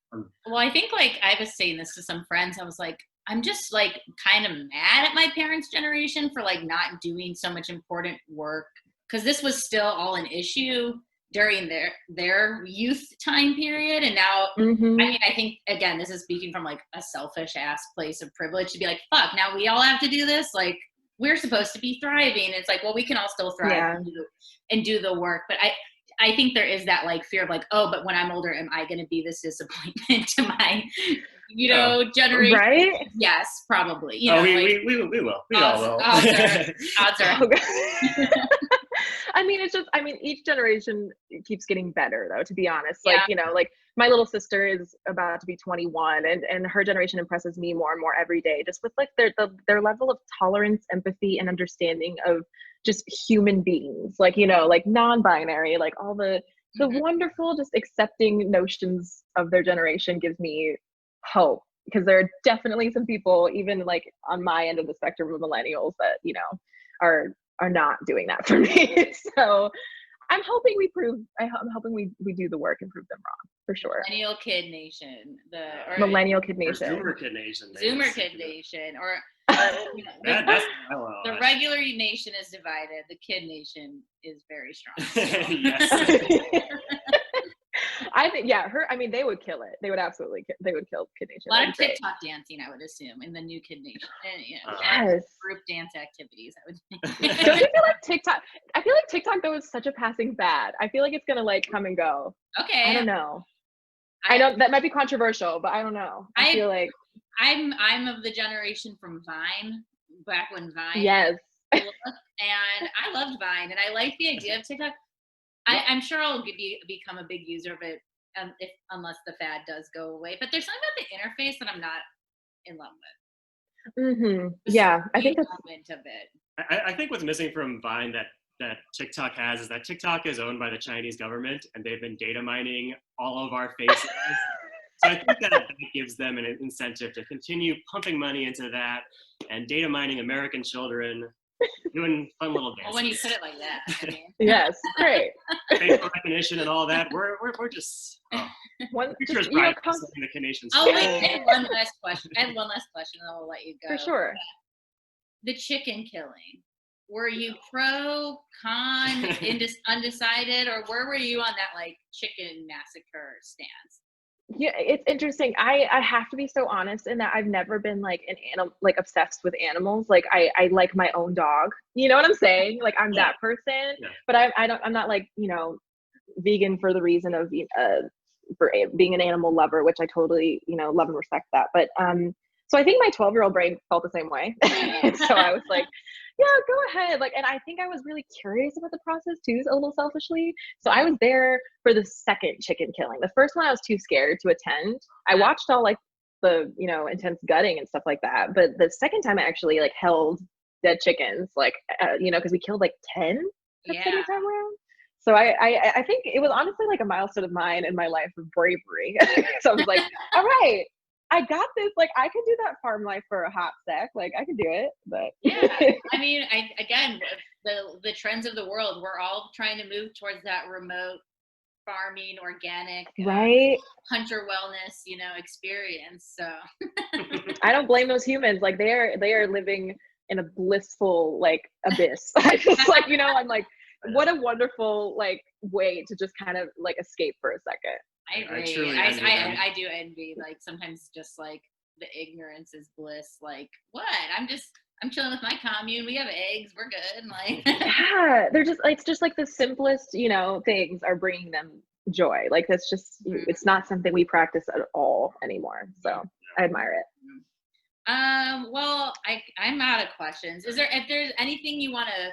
Well, I think like I was saying this to some friends. I was like, I'm just like kind of mad at my parents' generation for like not doing so much important work because this was still all an issue during their youth time period. And now, I mean, I think, again, this is speaking from like a selfish ass place of privilege to be like, fuck, now we all have to do this. Like, we're supposed to be thriving. It's like, well, we can all still thrive and do the work. But I think there is that like fear of like, oh, but when I'm older, am I going to be this disappointment to my, you know, generation? Right? Yes, probably. You Oh, know, we will. We all will. Odds are. I mean, each generation keeps getting better though, to be honest. Like, you know, like my little sister is about to be 21 and her generation impresses me more and more every day, just with like their level of tolerance, empathy, and understanding of just human beings, like, you know, like non-binary, like all the wonderful, just accepting notions of their generation gives me hope because there are definitely some people, even like on my end of the spectrum of millennials that, you know, are not doing that for me. So I'm hoping I'm hoping we do the work and prove them wrong for sure. Millennial Kid Nation, Millennial Kid Nation, Zoomer Kid Nation, Zoomer Kid Nation, or you know, the regular nation is divided. The Kid Nation is very strong. Yes. I think, I mean, they would kill it. They would absolutely kill Kid Nation. A lot of TikTok dancing, I would assume, in the new Kid Nation. And, you know, group dance activities, I would think. Don't you feel like TikTok? I feel like TikTok though is such a passing fad. I feel like it's gonna like come and go. Okay. I don't know. I know that might be controversial, but I don't know. I feel like I'm of the generation from Vine, back when Vine. Yes. And I loved Vine, and I like the idea of TikTok. I'm sure I'll become a big user of it unless the fad does go away. But there's something about the interface that I'm not in love with. Yeah, I think that's of it. I think what's missing from Vine that TikTok has is that TikTok is owned by the Chinese government and they've been data mining all of our faces. So I think that gives them an incentive to continue pumping money into that and data mining American children. Doing fun little dances. Well, when you put it like that, I mean. Yes, great. Facial recognition and all that. We're just the Canadians. Oh, wait, I have one last question. And then I'll let you go. For sure. The chicken killing. Were you pro, con, undecided, or where were you on that like chicken massacre stance? Yeah, it's interesting. I have to be so honest in that I've never been like an animal, like obsessed with animals. Like I like my own dog. You know what I'm saying? Like I'm Yeah. that person. Yeah. But I'm not like, you know, vegan for the reason of being an animal lover, which I totally, you know, love and respect that. But so I think my 12-year-old brain felt the same way. So I was like, yeah, go ahead. Like, and I think I was really curious about the process too, a little selfishly. So I was there for the second chicken killing. The first one I was too scared to attend. I watched all like the, you know, intense gutting and stuff like that. But the second time I actually like held dead chickens, like, you know, because we killed like 10 the second time around. So I think it was honestly like a milestone of mine in my life of bravery. So I was like, all right, I got this. Like I could do that farm life for a hot sec. Like I could do it. But yeah, I mean, again, the trends of the world, we're all trying to move towards that remote farming, organic, right, hunter wellness, you know, experience. So I don't blame those humans. Like they are living in a blissful like abyss. I just like, you know, I'm like, what a wonderful like way to just kind of like escape for a second. I agree. I truly envy them. I do envy, like sometimes just like the ignorance is bliss. Like what? I'm chilling with my commune. We have eggs. We're good. Like Yeah, they're just it's just like the simplest, you know, things are bringing them joy. Like that's just it's not something we practice at all anymore. So I admire it. Well, I'm out of questions. If there's anything you want to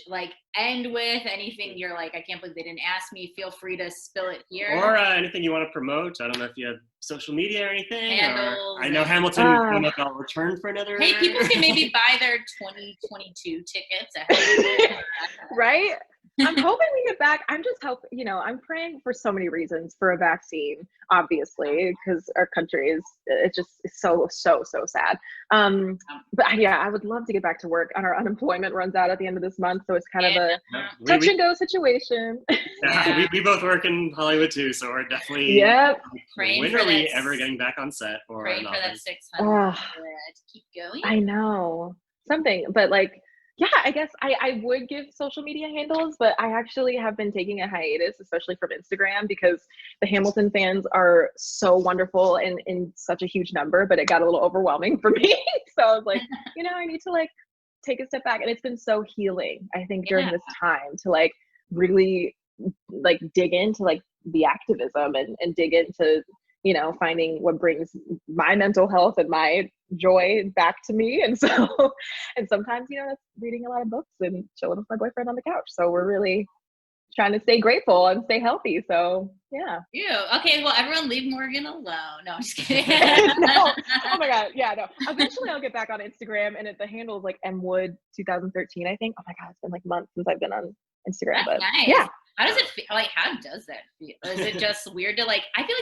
like end with, anything you're like, I can't believe they didn't ask me, feel free to spill it here. Or anything you want to promote. I don't know if you have social media or anything. Handles. I know Hamilton will return for another. Hey, people can maybe buy their 2022 tickets ahead. Right? I'm hoping we get back. I'm just hoping, you know, I'm praying for so many reasons for a vaccine, obviously, because our country is, it's just so sad. But yeah, I would love to get back to work. And our unemployment runs out at the end of this month. So it's kind of a touch and go situation. Yeah, we both work in Hollywood too. So we're definitely, when are we ever getting back on set? Or praying for that 600 to keep going. I know. Something, but like, yeah, I guess I would give social media handles, but I actually have been taking a hiatus, especially from Instagram, because the Hamilton fans are so wonderful and in such a huge number, but it got a little overwhelming for me. So I was like, you know, I need to like take a step back. And it's been so healing, I think, during this time to like really like dig into like the activism and dig into, you know, finding what brings my mental health and my joy back to me. And so, and sometimes, you know, that's reading a lot of books and chilling with my boyfriend on the couch. So we're really trying to stay grateful and stay healthy. So yeah. Okay, well, everyone leave Morgan alone. No, I'm just kidding. No. Oh my God. Yeah, no. Eventually I'll get back on Instagram, and the handle is like mwood 2013, I think. Oh my God, it's been like months since I've been on Instagram. That's but nice. Yeah. How does it feel? Like, how does that feel? Is it just weird to like, I feel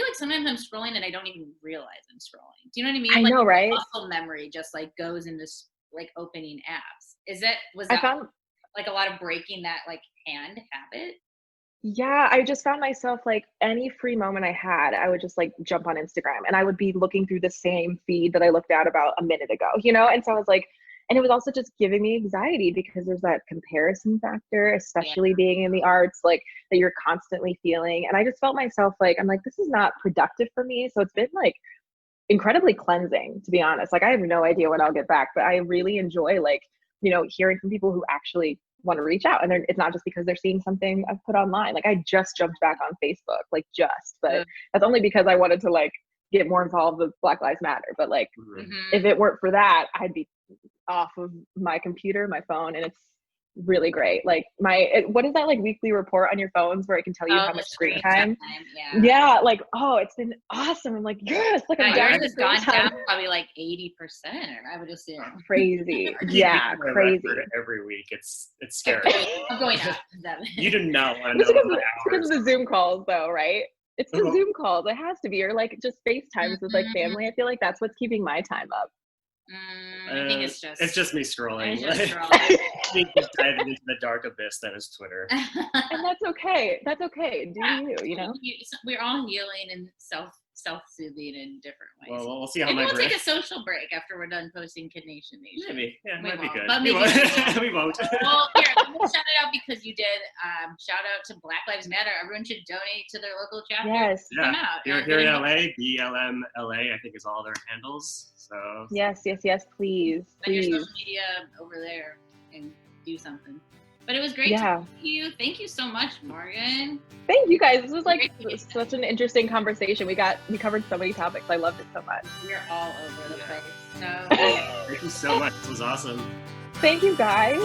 like sometimes I'm scrolling and I don't even realize I'm scrolling. Do you know what I mean? I know, right? Muscle memory just like goes into like opening apps. Was that like a lot of breaking that like hand habit? Yeah, I just found myself like any free moment I had, I would just like jump on Instagram, and I would be looking through the same feed that I looked at about a minute ago, you know? And so I was like, and it was also just giving me anxiety because there's that comparison factor, especially being in the arts, like that you're constantly feeling. And I just felt myself like, I'm like, this is not productive for me. So it's been like incredibly cleansing, to be honest. Like I have no idea when I'll get back, but I really enjoy like, you know, hearing from people who actually want to reach out. And it's not just because they're seeing something I've put online. Like I just jumped back on Facebook, but that's only because I wanted to like get more involved with Black Lives Matter. But like, if it weren't for that, I'd be off of my computer, my phone, and it's really great. Like what is that like weekly report on your phones where it can tell you how much screen time? Yeah, like it's been awesome. I'm like, yes, like I'm down. It's gone down probably like 80%, or I would assume. Crazy. Yeah, crazy. Every week, it's scary. I'm going up. You do not want to know. Because of the Zoom calls, though, right? It's the Zoom calls. It has to be, or like just FaceTimes with like family. I feel like that's what's keeping my time up. I think it's just me scrolling. Just diving into the dark abyss that is Twitter. And that's okay. That's okay. Do you know? We're all healing and self-soothing in different ways. Well, we'll see how maybe my we'll brain. take a social break after we're done posting Kid Nation Nation. Maybe, yeah, it We might be won't, good. but We maybe won't. we We won't. Well, here, I'm gonna shout it out because you did. Shout out to Black Lives Matter. Everyone should donate to their local chapter. Yes. Come out. Here and in get LA, BLM LA, I think is all their handles. So Yes, please. Send your social media over there and do something. But it was great Yeah. to meet you. Thank you so much, Morgan. Thank you guys. This was like such an interesting conversation. We covered so many topics. I loved it so much. We're all over the place. So thank you so much. This was awesome. Thank you guys.